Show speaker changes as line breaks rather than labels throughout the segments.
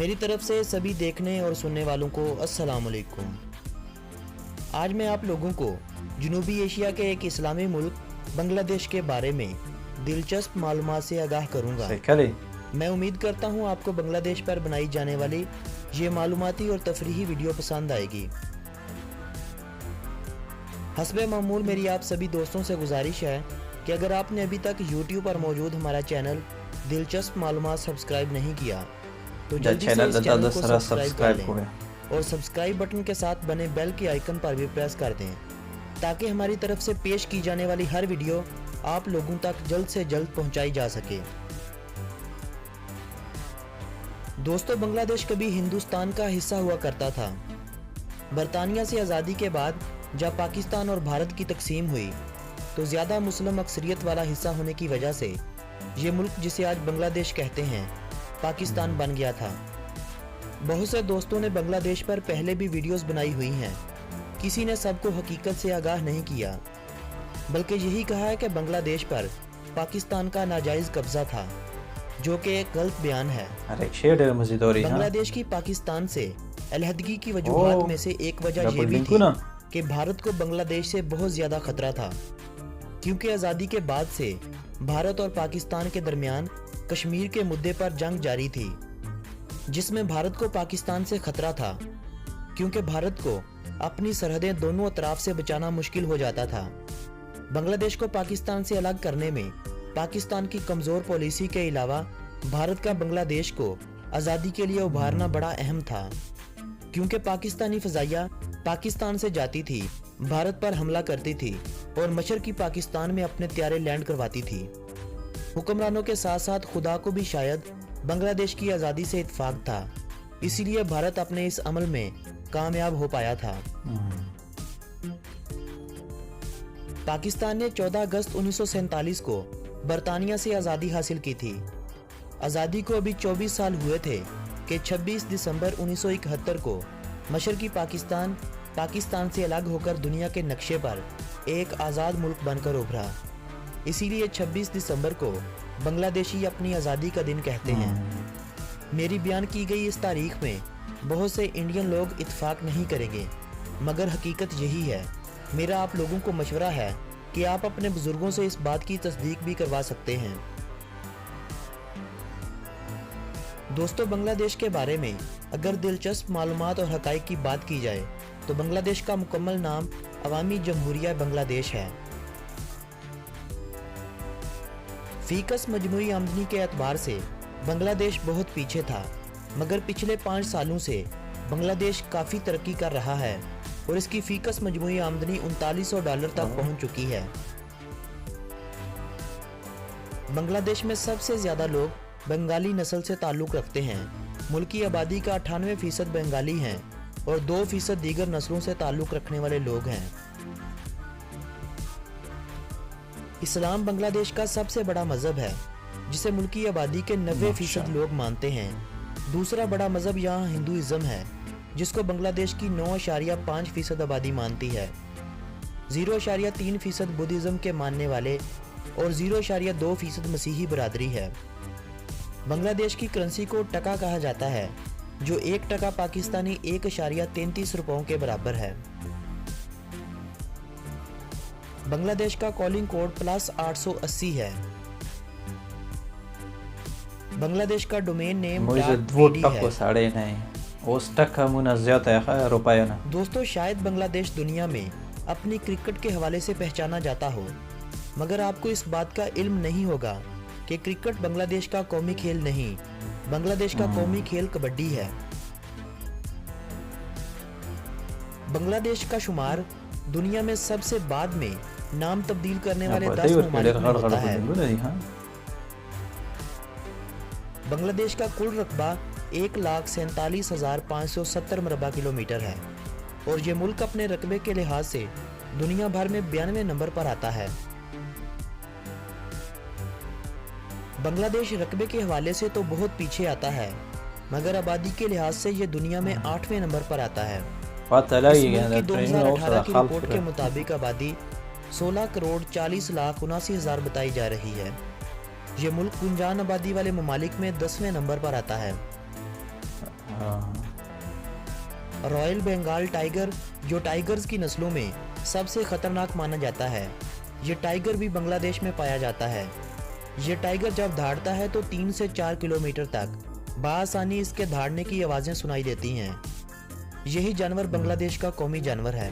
मेरी तरफ से सभी देखने और सुनने वालों को अस्सलाम वालेकुम। आज मैं आप लोगों को जनूबी एशिया के एक इस्लामी मुल्क बांग्लादेश के बारे में दिलचस्प मालूमात से आगाह करूंगा। मैं उम्मीद करता हूं आपको बांग्लादेश पर बनाई जाने वाली ये मालूमाती और तफरीही वीडियो पसंद आएगी। हस्बे मामूल मेरी आप सभी दोस्तों से गुजारिश है कि अगर आपने अभी तक YouTube पर मौजूद हमारा चैनल दिलचस्प मालूमात सब्सक्राइब नहीं किया तो जल्दी से इस चैनल को सब्सक्राइब कर लें और सब्सक्राइब बटन के साथ बने बेल के आइकन पर भी प्रेस कर दें ताकि हमारी तरफ से पेश की जाने वाली हर वीडियो आप लोगों तक जल्द से जल्द पहुंचाई जा सके। दोस्तों, बांग्लादेश कभी हिंदुस्तान का हिस्सा हुआ करता था। बरतानिया से आज़ादी के बाद जब पाकिस्तान और भारत की तकसीम हुई तो ज़्यादा मुस्लिम अक्सरियत वाला हिस्सा होने की वजह से ये मुल्क जिसे आज बांग्लादेश कहते हैं पाकिस्तान बन गया था। बहुत से दोस्तों ने बांग्लादेश पर पहले भी वीडियोस बनाई हुई हैं। किसी ने सबको हकीकत से आगाह नहीं किया, बल्कि यही कहा है कि बांग्लादेश पर पाकिस्तान का नाजायज़ कब्जा था, जो कि एक गलत बयान है। बांग्लादेश की पाकिस्तान से अलहदगी की वजूहात में से एक वजह यह भी थी कि भारत को बांग्लादेश से बहुत ज़्यादा खतरा था, क्योंकि आज़ादी के बाद से भारत और पाकिस्तान के दरमियान कश्मीर के मुद्दे पर जंग जारी थी, जिसमें भारत को पाकिस्तान से खतरा था, क्योंकि भारत को अपनी सरहदें दोनों अतराफ से बचाना मुश्किल हो जाता था। बांग्लादेश को पाकिस्तान से अलग करने में पाकिस्तान की कमज़ोर पॉलिसी के अलावा भारत का बांग्लादेश को आज़ादी के लिए उभारना बड़ा अहम था, क्योंकि पाकिस्तानी फ़ज़ाइया पाकिस्तान से जाती थी, भारत पर हमला करती थी और मशरक़ी पाकिस्तान में अपने त्यारे लैंड करवाती थी। हुक्मरानों के साथ साथ खुदा को भी शायद बांग्लादेश की आज़ादी से इत्तेफाक था, इसीलिए भारत अपने इस अमल में कामयाब हो पाया था। पाकिस्तान ने 14 अगस्त 1947 को बरतानिया से आज़ादी हासिल की थी। आज़ादी को अभी 24 साल हुए थे कि 26 दिसंबर 1971 को मशरक़ी पाकिस्तान पाकिस्तान से अलग होकर दुनिया के नक्शे पर एक आज़ाद मुल्क बनकर उभरा। इसीलिए 26 दिसंबर को बांग्लादेशी अपनी आज़ादी का दिन कहते हैं। मेरी बयान की गई इस तारीख में बहुत से इंडियन लोग इत्तेफाक नहीं करेंगे, मगर हकीकत यही है। मेरा आप लोगों को मशवरा है कि आप अपने बुजुर्गों से इस बात की तस्दीक भी करवा सकते हैं। दोस्तों, बांग्लादेश के बारे में अगर दिलचस्प मालूमात और हक़ाइक़ की बात की जाए तो बांग्लादेश का मुकम्मल नाम अवामी जमहूरिया बांग्लादेश है। फीकस मजमूई आमदनी के एतबार से बांग्लादेश बहुत पीछे था, मगर पिछले 5 सालों से बांग्लादेश काफ़ी तरक्की कर रहा है और इसकी फीकस मजमूई आमदनी $3900 तक पहुंच चुकी है। बांग्लादेश में सबसे ज़्यादा लोग बंगाली नस्ल से ताल्लुक़ रखते हैं। मुल्क की आबादी का 98% बंगाली हैं और 2% दीगर नस्लों से ताल्लुक़ रखने वाले लोग हैं। इस्लाम बांग्लादेश का सबसे बड़ा मज़हब है, जिसे मुल्क की आबादी के 90% लोग मानते हैं। दूसरा बड़ा मज़हब यहाँ हिंदुइज़्म है, जिसको बांग्लादेश की 9.5% आबादी मानती है। 0.3% बुद्धिज़्म के मानने वाले और 0.2% मसीही बरादरी है। बांग्लादेश की करेंसी को टका कहा जाता है, जो 1 टका पाकिस्तानी 1.33 रुपयों के बराबर है। बांग्लादेश का कॉलिंग कोड +880 है। बांग्लादेश का डोमेन नेम है। दोस्तों, शायद बांग्लादेश दुनिया में अपनी क्रिकेट के हवाले से पहचाना जाता हो, मगर आपको इस बात का इल्म नहीं होगा कि क्रिकेट बांग्लादेश का कौमी खेल नहीं, बांग्लादेश का कौमी खेल कबड्डी है। बांग्लादेश का शुमार दुनिया में सबसे बाद में नाम तब्दील करने वाले 10
पता
ममालिक में होता है।
हाँ
बांग्लादेश का कुल रकबा 1,47,570 मरबा किलोमीटर है और ये मुल्क अपने रकबे के लिहाज से दुनिया भर में 92 नंबर पर आता है। बांग्लादेश रकबे के हवाले से तो बहुत पीछे आता है, मगर आबादी के लिहाज से ये दुनिया में 8वें नंबर पर आता है। इस मुल्क की 2018 की रिपोर्ट के मुताबिक आबादी 16,40,79,80 बताई जा रही है। ये मुल्क गुंजान आबादी वाले ममालिक में 10वें नंबर पर आता है। रॉयल बंगाल टाइगर, जो टाइगर्स की नस्लों में सबसे खतरनाक माना जाता है, ये टाइगर भी बांग्लादेश में पाया जाता है। ये टाइगर जब दहाड़ता है तो 3 से 4 किलोमीटर तक बआसानी इसके दहाड़ने की आवाजें सुनाई देती हैं। यही जानवर बांग्लादेश का कौमी जानवर है।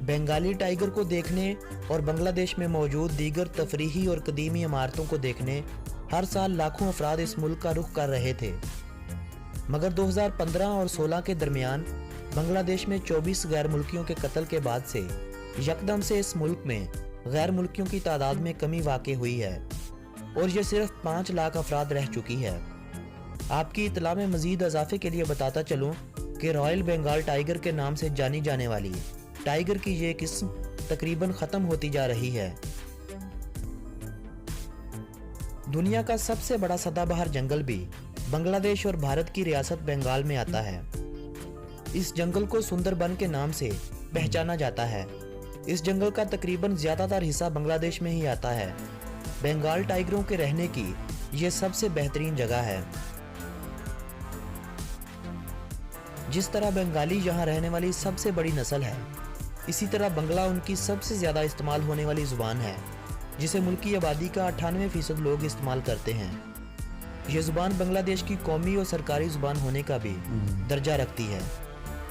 बंगाली टाइगर को देखने और बांग्लादेश में मौजूद दीगर तफरीही और कदीमी इमारतों को देखने हर साल लाखों अफराद इस मुल्क का रुख कर रहे थे, मगर 2015 और 16 के दरमियान बांग्लादेश में 24 गैर मुल्कियों के कत्ल के बाद से यकदम से इस मुल्क में गैर मुल्कियों की तादाद में कमी वाक़ई हुई है और ये सिर्फ 5 लाख अफराद रह चुकी है। आपकी इतला में मजीद इजाफे के लिए बताता चलूँ कि रॉयल बंगाल टाइगर के नाम से जानी जाने वाली टाइगर की ये किस्म तकरीबन ख़त्म होती जा रही है। दुनिया का सबसे बड़ा सदाबहार जंगल भी बांग्लादेश और भारत की रियासत बंगाल में आता है। इस जंगल को सुंदरबन के नाम से पहचाना जाता है। इस जंगल का तकरीबन ज़्यादातर हिस्सा बांग्लादेश में ही आता है। बंगाल टाइगरों के रहने की ये सबसे बेहतरीन जगह है। जिस तरह बंगाली यहाँ रहने वाली सबसे बड़ी नस्ल है, इसी तरह बंगला उनकी सबसे ज़्यादा इस्तेमाल होने वाली ज़ुबान है, जिसे मुल्की आबादी का 98% लोग इस्तेमाल करते हैं। ये ज़ुबान बांग्लादेश की कौमी और सरकारी ज़ुबान होने का भी दर्जा रखती है,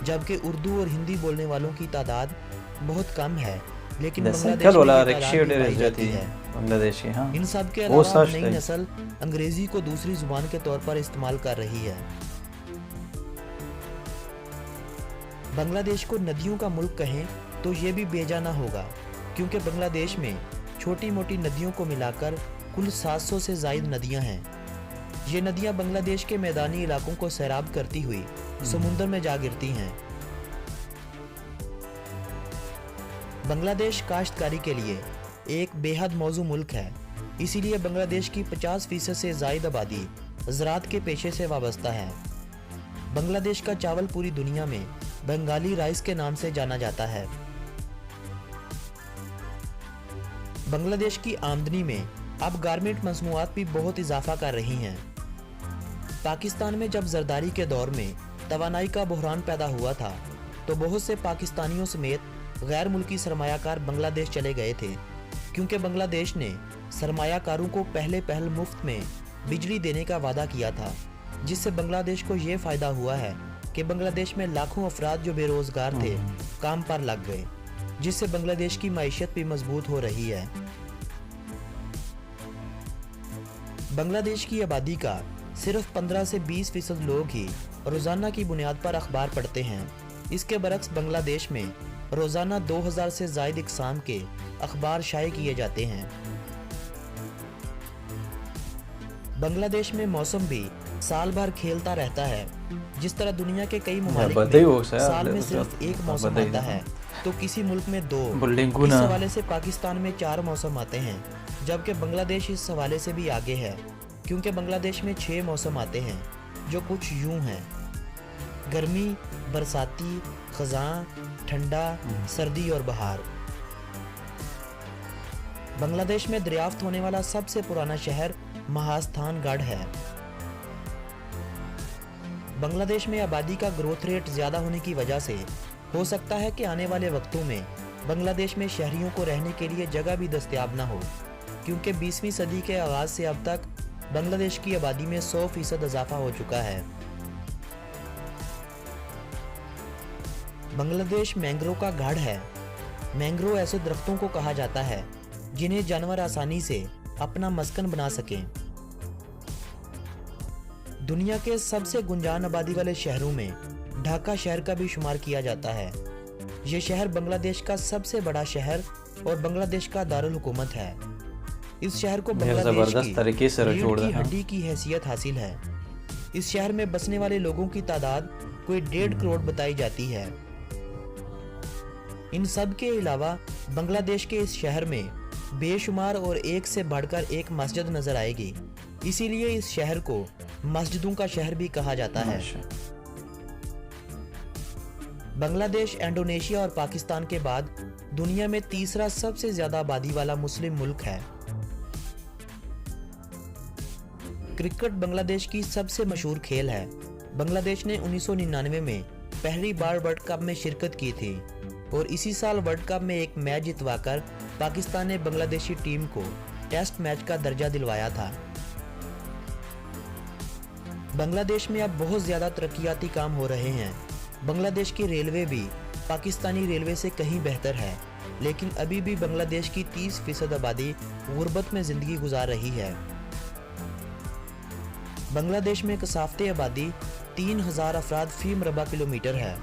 जबकि उर्दू और हिंदी बोलने वालों की तादाद बहुत कम है, लेकिन बांग्लादेश में इन सब के अलावा नई नस्ल अंग्रेजी को दूसरी जुबान के तौर पर इस्तेमाल कर रही है। बांग्लादेश को नदियों का मुल्क कहें तो ये भी बेजाना होगा, क्योंकि बांग्लादेश में छोटी मोटी नदियों को मिलाकर कुल 700 से ज़ायद नदियां हैं। ये नदियां बांग्लादेश के मैदानी इलाकों को सैराब करती हुई समुंदर में जा गिरती हैं। बांग्लादेश काश्तकारी के लिए एक बेहद मौजू मुल्क है, इसीलिए बांग्लादेश की 50% से ज़ायद आबादी ज़राअत के पेशे से वाबस्ता है। बांग्लादेश का चावल पूरी दुनिया में बंगाली राइस के नाम से जाना जाता है। बांग्लादेश की आमदनी में अब गारमेंट मसनूआत भी बहुत इजाफा कर रही हैं। पाकिस्तान में जब जरदारी के दौर में तवानाई का बहरान पैदा हुआ था, तो बहुत से पाकिस्तानियों समेत गैर मुल्की सरमायाकार बांग्लादेश चले गए थे, क्योंकि बांग्लादेश ने सरमायाकारों को पहल मुफ्त में बिजली देने का वादा किया था, जिससे बांग्लादेश को ये फ़ायदा हुआ है कि बांग्लादेश में लाखों अफराद जो बेरोज़गार थे काम पर लग गए, जिससे बांग्लादेश की माइशत भी मजबूत हो रही है। बांग्लादेश की आबादी का सिर्फ 15 से 20% लोग ही रोज़ाना की बुनियाद पर अखबार पढ़ते हैं। इसके बरक्स बांग्लादेश में रोज़ाना 2000 से ज़ायद इक़साम के अखबार शाये किए जाते हैं। बांग्लादेश में मौसम भी साल भर खेलता रहता है। जिस तरह दुनिया के कई ममालिक में साल में सिर्फ एक मौसम आता है, तो किसी मुल्क में 2। इस हवाले से पाकिस्तान में 4 मौसम आते हैं, जबकि बांग्लादेश इस हवाले से भी आगे है, क्योंकि बांग्लादेश में 6 मौसम आते हैं, जो कुछ यूं हैं: गर्मी, बरसाती, खज़ां, ठंडा, सर्दी और बहार। बांग्लादेश में दरियाफ्त होने वाला सबसे पुराना शहर महास्थानगढ़ है। बांग्लादेश में आबादी का ग्रोथ रेट ज़्यादा होने की वजह से हो सकता है कि आने वाले वक्तों में बांग्लादेश में शहरियों को रहने के लिए जगह भी दस्तयाब न हो, क्योंकि 20वीं सदी के आगाज़ से अब तक बांग्लादेश की आबादी में 100% इजाफा हो चुका है। बांग्लादेश मैंग्रोव का गढ़ है। मैंग्रोव ऐसे दरख्तों को कहा जाता है जिन्हें जानवर आसानी से अपना मस्कन बना सकें। दुनिया के सबसे गुंजान आबादी वाले शहरों में ढाका शहर का भी शुमार किया जाता है। ये शहर बांग्लादेश का सबसे बड़ा शहर और बांग्लादेश का दारुल हुकूमत है। इस शहर को बांग्लादेश
जबरदस्त तरीके से
रीढ़ की
है।
हड्डी की हैसियत हासिल है। इस शहर में बसने वाले लोगों की तादाद कोई 1.5 करोड़ बताई जाती है। इन सब के अलावा बांग्लादेश के इस शहर में बेशुमार और एक से बढ़कर एक मस्जिद नजर आएगी। इसीलिए इस शहर को मस्जिदों का शहर भी कहा जाता है। बांग्लादेश इंडोनेशिया और पाकिस्तान के बाद दुनिया में तीसरा सबसे ज्यादा आबादी वाला मुस्लिम मुल्क है। क्रिकेट बांग्लादेश की सबसे मशहूर खेल है। बांग्लादेश ने 1999 में पहली बार वर्ल्ड कप में शिरकत की थी और इसी साल वर्ल्ड कप में एक मैच जितवाकर पाकिस्तान ने बांग्लादेशी टीम को टेस्ट मैच का दर्जा दिलवाया था। बांग्लादेश में अब बहुत ज्यादा तरक्याती काम हो रहे हैं। बांग्लादेश की रेलवे भी पाकिस्तानी रेलवे से कहीं बेहतर है, लेकिन अभी भी बांग्लादेश की 30% आबादी गुर्बत में जिंदगी गुजार रही है। बांग्लादेश में कसाफते आबादी 3000 अफराद फी मरबा किलोमीटर है।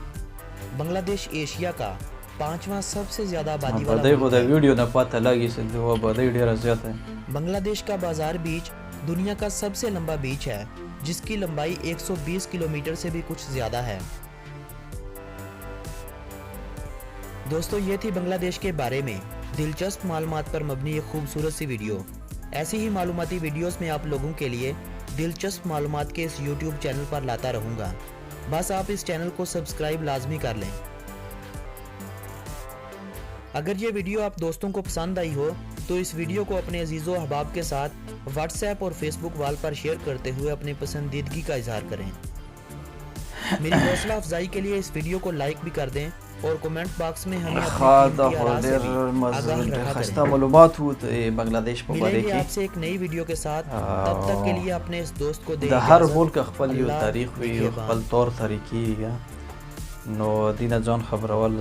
बांग्लादेश एशिया का 5वां सबसे ज्यादा आबादी वाला मुल्क है।
वीडियो न पता लगी से वो बड़े ढेर ज्यादा है।
बांग्लादेश का बाजार बीच दुनिया का सबसे लंबा बीच है, जिसकी लंबाई 120 किलोमीटर से भी कुछ ज्यादा है। दोस्तों, ये थी बांग्लादेश के बारे में दिलचस्प मालूमात पर मबनी एक खूबसूरत सी वीडियो। ऐसी ही मालूमाती वीडियोस में आप लोगों के लिए दिलचस्प मालूमात के इस YouTube चैनल पर लाता रहूंगा। बस आप इस चैनल को सब्सक्राइब लाजमी कर लें। अगर ये वीडियो आप दोस्तों को पसंद आई हो तो इस वीडियो को अपने अजीज़ों अहबाब के साथ व्हाट्सएप और फेसबुक वाल पर शेयर करते हुए अपनी पसंदीदगी का इजहार करें। मेरी हौसला अफजाई के लिए इस वीडियो को लाइक भी कर दें और कमेंट बॉक्स में हमें
मालूमात हो तो बांग्लादेश
मिलेंगे आपसे एक नई वीडियो के साथ। तब तक के लिए अपने इस दोस्त को दे
हर मुल्क खपल यो तारीख वी खपल तौर तरीकी नो दीना जॉन खबर वाल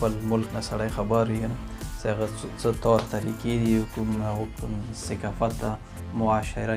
बल मुल्क न सड़े खबर है ना से तौर तरीकी हुकुम सकाफत मुआशरा